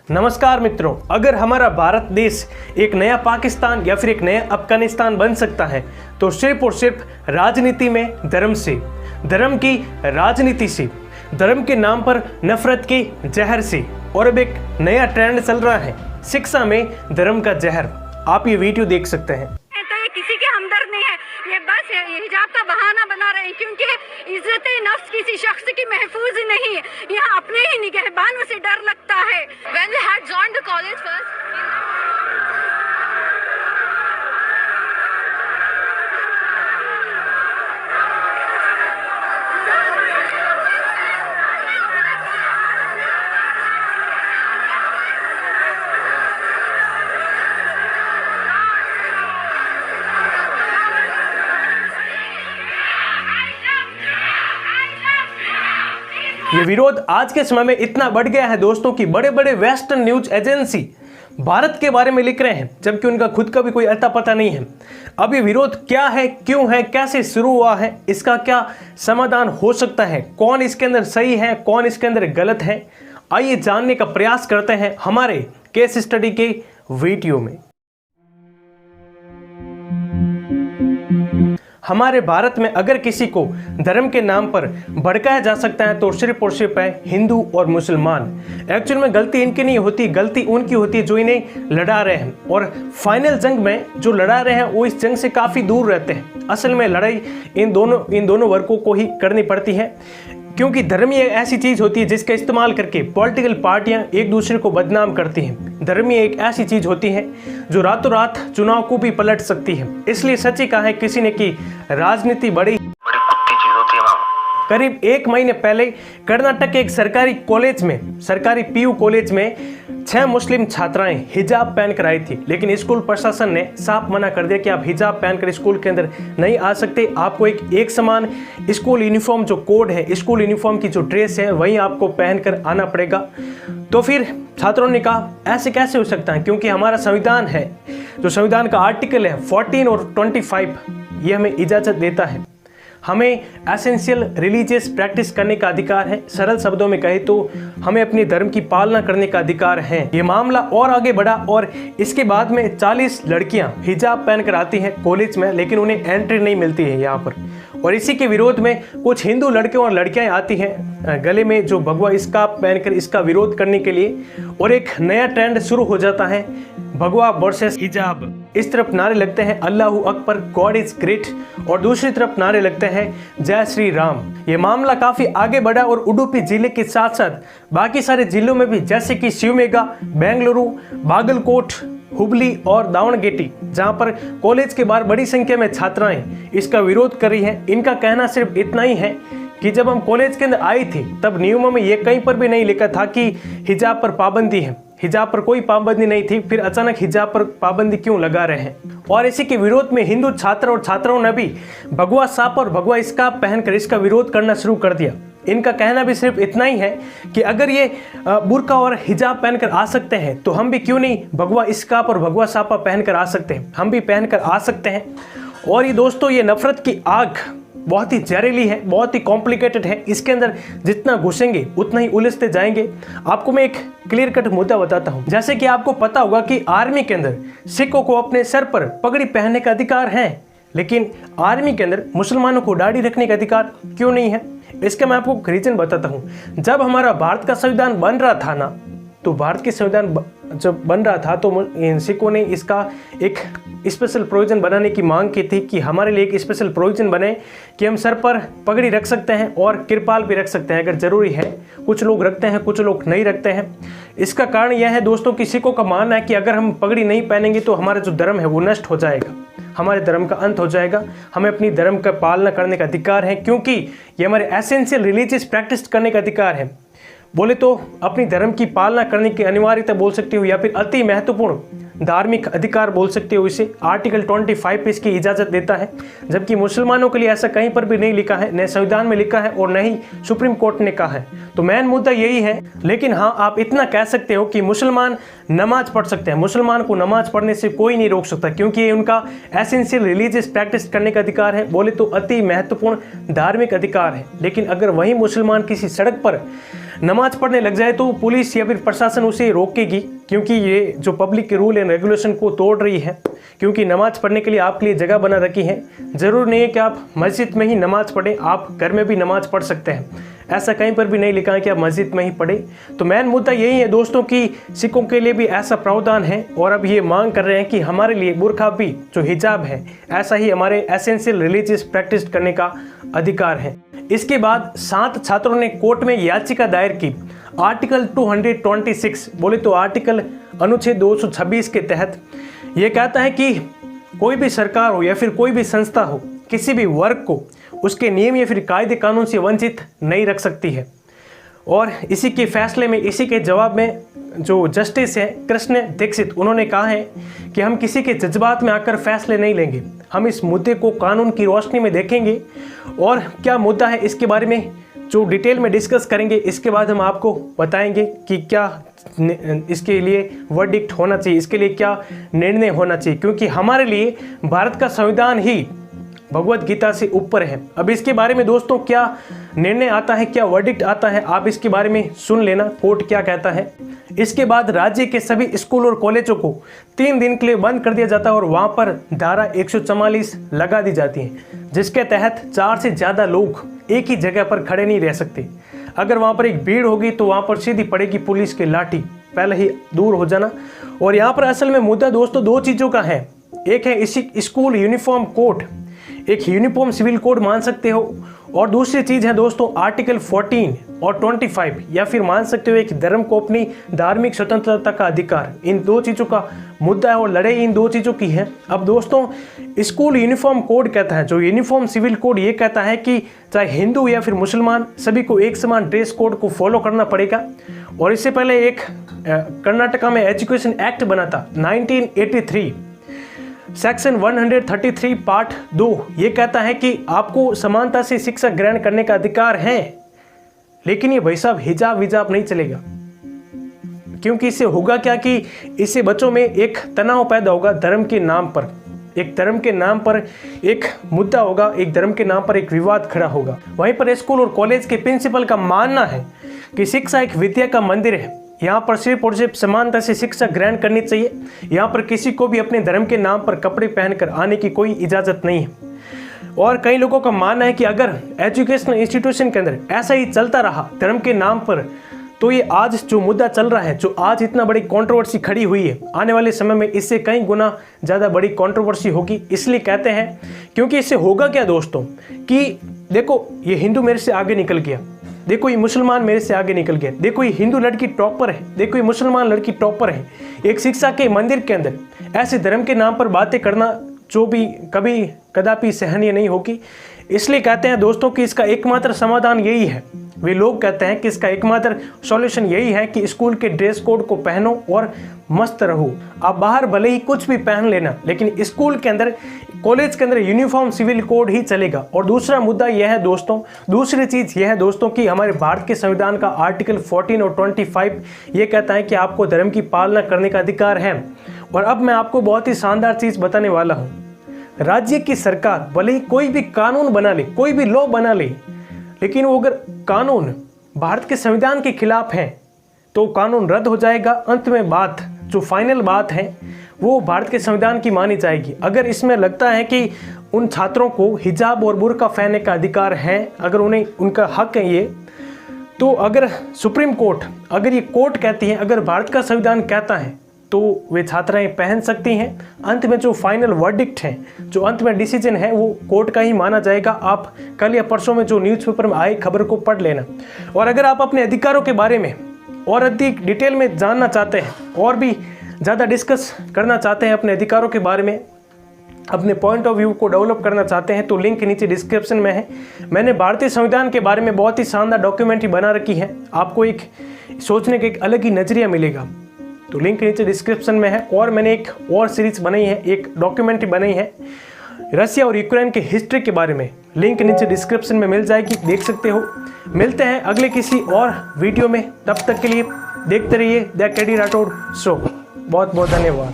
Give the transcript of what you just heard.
नमस्कार मित्रों, अगर हमारा भारत देश एक नया पाकिस्तान या फिर एक नया अफगानिस्तान बन सकता है तो सिर्फ और सिर्फ राजनीति में धर्म से, धर्म की राजनीति से, धर्म के नाम पर नफरत के जहर से। और अब एक नया ट्रेंड चल रहा है, शिक्षा में धर्म का जहर। आप ये वीडियो देख सकते हैं। तो ये किसी के हमदर्द नहीं है, ये बस हिजाब का बहाना बना रहे हैं क्योंकि इज्जत नफ्स किसी शख्स की महफूज नहीं है। यहाँ अपने ही निगहबानों से डर लगता है। When we had joined the college first, ये विरोध आज के समय में इतना बढ़ गया है दोस्तों कि बड़े बड़े वेस्टर्न न्यूज एजेंसी भारत के बारे में लिख रहे हैं, जबकि उनका खुद का भी कोई अता पता नहीं है। अब ये विरोध क्या है, क्यों है, कैसे शुरू हुआ है, इसका क्या समाधान हो सकता है, कौन इसके अंदर सही है, कौन इसके अंदर गलत है, आइए जानने का प्रयास करते हैं हमारे केस स्टडी के वीडियो में। हमारे भारत में अगर किसी को धर्म के नाम पर भड़काया जा सकता है तो सिर्फ और सिर्फ है हिंदू और मुसलमान। एक्चुअल में गलती इनकी नहीं होती, गलती उनकी होती है जो इन्हें लड़ा रहे हैं। और फाइनल जंग में जो लड़ा रहे हैं वो इस जंग से काफ़ी दूर रहते हैं। असल में लड़ाई इन दोनों वर्गों को ही करनी पड़ती है, क्योंकि धर्म ही एक ऐसी चीज़ होती है जिसका इस्तेमाल करके पॉलिटिकल पार्टियां एक दूसरे को बदनाम करती हैं। धर्म ही एक ऐसी चीज़ होती है जो रातों रात चुनाव को भी पलट सकती है। इसलिए सच ही कहा है किसी ने कि राजनीति बड़ी कुत्ती चीज़ होती है। करीब 1 महीने पहले कर्नाटक के एक सरकारी कॉलेज में, सरकारी पीयू कॉलेज में 6 मुस्लिम छात्राएं हिजाब पहनकर आई थी, लेकिन स्कूल प्रशासन ने साफ मना कर दिया कि आप हिजाब पहनकर स्कूल के अंदर नहीं आ सकते। आपको एक समान स्कूल यूनिफॉर्म जो कोड है, स्कूल यूनिफॉर्म की जो ड्रेस है वही आपको पहनकर आना पड़ेगा। तो फिर छात्रों ने कहा ऐसे कैसे हो सकता है, क्योंकि हमारा संविधान है, जो संविधान का आर्टिकल है 14 और 25 ये हमें इजाज़त देता है। हमें एसेंशियल रिलीजियस प्रैक्टिस करने का अधिकार है। सरल शब्दों में कहे तो हमें अपने धर्म की पालना करने का अधिकार है। ये मामला और आगे बढ़ा और इसके बाद में 40 लड़कियां हिजाब पहनकर आती हैं कॉलेज में, लेकिन उन्हें एंट्री नहीं मिलती है यहाँ पर। और इसी के विरोध में कुछ हिंदू लड़के और लड़कियां आती हैं गले में जो भगवा स्कार्फ पहनकर इसका विरोध करने के लिए, और एक नया ट्रेंड शुरू हो जाता है, भगवा वर्सेस हिजाब। इस तरफ नारे लगते हैं Allahu Akbar, God is great, और दूसरी तरफ नारे लगते हैं जय श्री राम। ये मामला काफी आगे बढ़ा और उडुपी जिले के साथ साथ बाकी सारे जिलों में भी, जैसे कि शिवमोगा, बेंगलुरु, बागलकोट, हुबली और दावणगेटी, जहां पर कॉलेज के बाहर बड़ी संख्या में छात्राएं इसका विरोध कर रही हैं। इनका कहना सिर्फ इतना ही है कि जब हम कॉलेज के अंदर आई थी तब नियमों में ये कहीं पर भी नहीं लिखा था कि हिजाब पर पाबंदी है, हिजाब पर कोई पाबंदी नहीं थी, फिर अचानक हिजाब पर पाबंदी क्यों लगा रहे हैं। और इसी के विरोध में हिंदू छात्र और छात्राओं ने भी भगवा साफ और भगवा स्कार्फ पहनकर इसका विरोध करना शुरू कर दिया। इनका कहना भी सिर्फ इतना ही है कि अगर ये बुर्का और हिजाब पहनकर आ सकते हैं तो हम भी क्यों नहीं भगवा स्कार्फ और भगवा साफा पहनकर आ सकते हैं, हम भी पहनकर आ सकते हैं। और ये दोस्तों, ये नफरत की आग बहुत ही जहरीली है, बहुत ही कॉम्प्लिकेटेड है। इसके अंदर जितना घुसेंगे उतना ही उलझते जाएंगे। आपको मैं एक क्लियर कट मुद्दा बताता हूँ। जैसे कि आपको पता होगा कि आर्मी के अंदर सिखों को अपने सर पर पगड़ी पहनने का अधिकार है, लेकिन आर्मी के अंदर मुसलमानों को दाढ़ी रखने का अधिकार क्यों नहीं है? इसका मैं आपको रीजन बताता हूँ। जब हमारा भारत का संविधान बन रहा था ना, तो भारत के संविधान जब बन रहा था तो सिखों ने इसका एक स्पेशल प्रोविजन बनाने की मांग की थी कि हमारे लिए एक स्पेशल प्रोविजन बने कि हम सर पर पगड़ी रख सकते हैं और कृपाल भी रख सकते हैं अगर ज़रूरी है। कुछ लोग रखते हैं, कुछ लोग नहीं रखते हैं। इसका कारण यह है दोस्तों कि सिखों का मानना है कि अगर हम पगड़ी नहीं पहनेंगे तो हमारा जो धर्म है वो नष्ट हो जाएगा, हमारे धर्म का अंत हो जाएगा। हमें अपनी धर्म का पालना करने का अधिकार है, क्योंकि ये हमारे एसेंशियल रिलीजियस प्रैक्टिस करने का अधिकार है। बोले तो अपनी धर्म की पालना करने की अनिवार्यता बोल सकती हूँ, या फिर अति महत्वपूर्ण धार्मिक अधिकार बोल सकते हो इसे। आर्टिकल 25 इसकी इजाज़त देता है, जबकि मुसलमानों के लिए ऐसा कहीं पर भी नहीं लिखा है, न संविधान में लिखा है और न ही सुप्रीम कोर्ट ने कहा है। तो मेन मुद्दा यही है। लेकिन हाँ, आप इतना कह सकते हो कि मुसलमान नमाज पढ़ सकते हैं, मुसलमान को नमाज पढ़ने से कोई नहीं रोक सकता, क्योंकि ये उनका एसेंशियल रिलीजियस प्रैक्टिस करने का अधिकार है, बोले तो अति महत्वपूर्ण धार्मिक अधिकार है। लेकिन अगर वही मुसलमान किसी सड़क पर नमाज पढ़ने लग जाए तो पुलिस या फिर प्रशासन उसे रोकेगी, क्योंकि ये जो पब्लिक के रूल एंड रेगुलेशन को तोड़ रही है। क्योंकि नमाज पढ़ने के लिए आपके लिए जगह बना रखी है, ज़रूर नहीं है कि आप मस्जिद में ही नमाज पढ़ें, आप घर में भी नमाज पढ़ सकते हैं। ऐसा कहीं पर भी नहीं लिखा है कि आप मस्जिद में ही पढ़ें। तो मेन मुद्दा यही है दोस्तों कि सिखों के लिए भी ऐसा प्रावधान है और अब ये मांग कर रहे हैं कि हमारे लिए बुर्का भी, जो हिजाब है, ऐसा ही हमारे एसेंशियल रिलीजियस प्रैक्टिस करने का अधिकार है। इसके बाद 7 छात्रों ने कोर्ट में याचिका दायर की। आर्टिकल 226 बोले तो आर्टिकल अनुच्छेद 226 के तहत ये कहता है कि कोई भी सरकार हो या फिर कोई भी संस्था हो, किसी भी वर्ग को उसके नियम या फिर कायदे कानून से वंचित नहीं रख सकती है। और इसी के फैसले में, इसी के जवाब में जो जस्टिस है कृष्ण दीक्षित, उन्होंने कहा है कि हम किसी के जज्बात में आकर फैसले नहीं लेंगे, हम इस मुद्दे को कानून की रोशनी में देखेंगे और क्या मुद्दा है इसके बारे में जो डिटेल में डिस्कस करेंगे। इसके बाद हम आपको बताएंगे कि क्या इसके लिए वर्डिक्ट होना चाहिए, इसके लिए क्या निर्णय होना चाहिए, क्योंकि हमारे लिए भारत का संविधान ही भगवत गीता से ऊपर है। अब इसके बारे में दोस्तों क्या निर्णय आता है, क्या वर्डिक्ट आता है, आप इसके बारे में सुन लेना कोर्ट क्या कहता है। इसके बाद राज्य के सभी स्कूल और कॉलेजों को 3 दिन के लिए बंद कर दिया जाता है और वहाँ पर धारा 144 लगा दी जाती है, जिसके तहत 4 से ज़्यादा लोग एक ही जगह पर खड़े नहीं रह सकते। अगर वहाँ पर एक भीड़ होगी तो वहाँ पर सीधी पड़ेगी पुलिस की लाठी, पहले ही दूर हो जाना। और यहाँ पर असल में मुद्दा दोस्तों 2 चीज़ों का है। एक है इसी स्कूल यूनिफॉर्म कोड, एक यूनिफॉर्म सिविल कोड मान सकते हो, और दूसरी चीज़ है दोस्तों आर्टिकल 14 और 25, या फिर मान सकते हो एक धर्म को अपनी धार्मिक स्वतंत्रता का अधिकार। इन 2 चीज़ों का मुद्दा है और लड़ाई इन 2 चीज़ों की है। अब दोस्तों स्कूल यूनिफॉर्म कोड कहता है, जो यूनिफॉर्म सिविल कोड ये कहता है कि चाहे हिंदू या फिर मुसलमान, सभी को एक समान ड्रेस कोड को फॉलो करना पड़ेगा। और इससे पहले एक कर्नाटका में एजुकेशन एक्ट बना था 1983, सेक्शन 133 पार्ट 2 ये कहता है कि आपको समानता से शिक्षा ग्रहण करने का अधिकार है। लेकिन ये भाई साहब हिजाब विजाब नहीं चलेगा, क्योंकि इससे होगा क्या कि इससे बच्चों में एक तनाव पैदा होगा धर्म के नाम पर, एक धर्म के नाम पर एक मुद्दा होगा, एक धर्म के नाम पर एक विवाद खड़ा होगा। वहीं पर स्कूल और कॉलेज के प्रिंसिपल का मानना है कि शिक्षा एक विद्या का मंदिर है, यहाँ पर सिर्फ और सिर्फ समानता से शिक्षा ग्रहण करनी चाहिए। यहाँ पर किसी को भी अपने धर्म के नाम पर कपड़े पहनकर आने की कोई इजाज़त नहीं है। और कई लोगों का मानना है कि अगर एजुकेशनल इंस्टीट्यूशन के अंदर ऐसा ही चलता रहा धर्म के नाम पर, तो ये आज जो मुद्दा चल रहा है, जो आज इतना बड़ी कंट्रोवर्सी खड़ी हुई है, आने वाले समय में इससे कई गुना ज़्यादा बड़ी कंट्रोवर्सी होगी। इसलिए कहते हैं, क्योंकि इससे होगा क्या दोस्तों कि देखो ये हिंदू मेरे से आगे निकल गया, देखो ये मुसलमान मेरे से आगे निकल गया, देखो ये हिंदू लड़की टॉपर है, देखो ये मुसलमान लड़की टॉपर है। एक शिक्षा के मंदिर के अंदर ऐसे धर्म के नाम पर बातें करना जो भी कभी कदापि सहनीय नहीं होगी। इसलिए कहते हैं दोस्तों कि इसका एकमात्र समाधान यही है, वे लोग कहते हैं कि इसका एकमात्र सॉल्यूशन यही है कि स्कूल के ड्रेस कोड को पहनो और मस्त रहो। आप बाहर भले ही कुछ भी पहन लेना, लेकिन स्कूल के अंदर, कॉलेज के अंदर यूनिफॉर्म सिविल कोड ही चलेगा। और दूसरा मुद्दा यह है दोस्तों, दूसरी चीज़ यह है दोस्तों कि हमारे भारत के संविधान का आर्टिकल 14 और 25 ये कहता है कि आपको धर्म की पालना करने का अधिकार है। और अब मैं आपको बहुत ही शानदार चीज़ बताने वाला हूँ। राज्य की सरकार भले ही कोई भी कानून बना ले, कोई भी लॉ बना ले, लेकिन वो अगर कानून भारत के संविधान के खिलाफ है तो कानून रद्द हो जाएगा। अंत में बात, जो फाइनल बात है, वो भारत के संविधान की मानी जाएगी। अगर इसमें लगता है कि उन छात्रों को हिजाब और बुर्का पहनने का अधिकार है, अगर उन्हें उनका हक है ये, तो अगर सुप्रीम कोर्ट, अगर ये कोर्ट कहती है, अगर भारत का संविधान कहता है, तो वे छात्राएं पहन सकती हैं। अंत में जो फाइनल वर्डिक्ट है, जो अंत में डिसीजन है, वो कोर्ट का ही माना जाएगा। आप कल या परसों में जो न्यूज़पेपर में आई खबर को पढ़ लेना। और अगर आप अपने अधिकारों के बारे में और अधिक डिटेल में जानना चाहते हैं और भी ज़्यादा डिस्कस करना चाहते हैं अपने अधिकारों के बारे में, अपने पॉइंट ऑफ व्यू को डेवलप करना चाहते हैं, तो लिंक नीचे डिस्क्रिप्शन में है। मैंने भारतीय संविधान के बारे में बहुत ही शानदार डॉक्यूमेंट्री बना रखी है। आपको एक सोचने का एक अलग ही नज़रिया मिलेगा। तो लिंक नीचे डिस्क्रिप्शन में है। और मैंने एक और सीरीज बनाई है, एक डॉक्यूमेंट्री बनाई है रसिया और यूक्रेन के हिस्ट्री के बारे में, लिंक नीचे डिस्क्रिप्शन में मिल जाएगी, देख सकते हो। मिलते हैं अगले किसी और वीडियो में, तब तक के लिए देखते रहिए द केडी राठौड़ शो। बहुत बहुत धन्यवाद।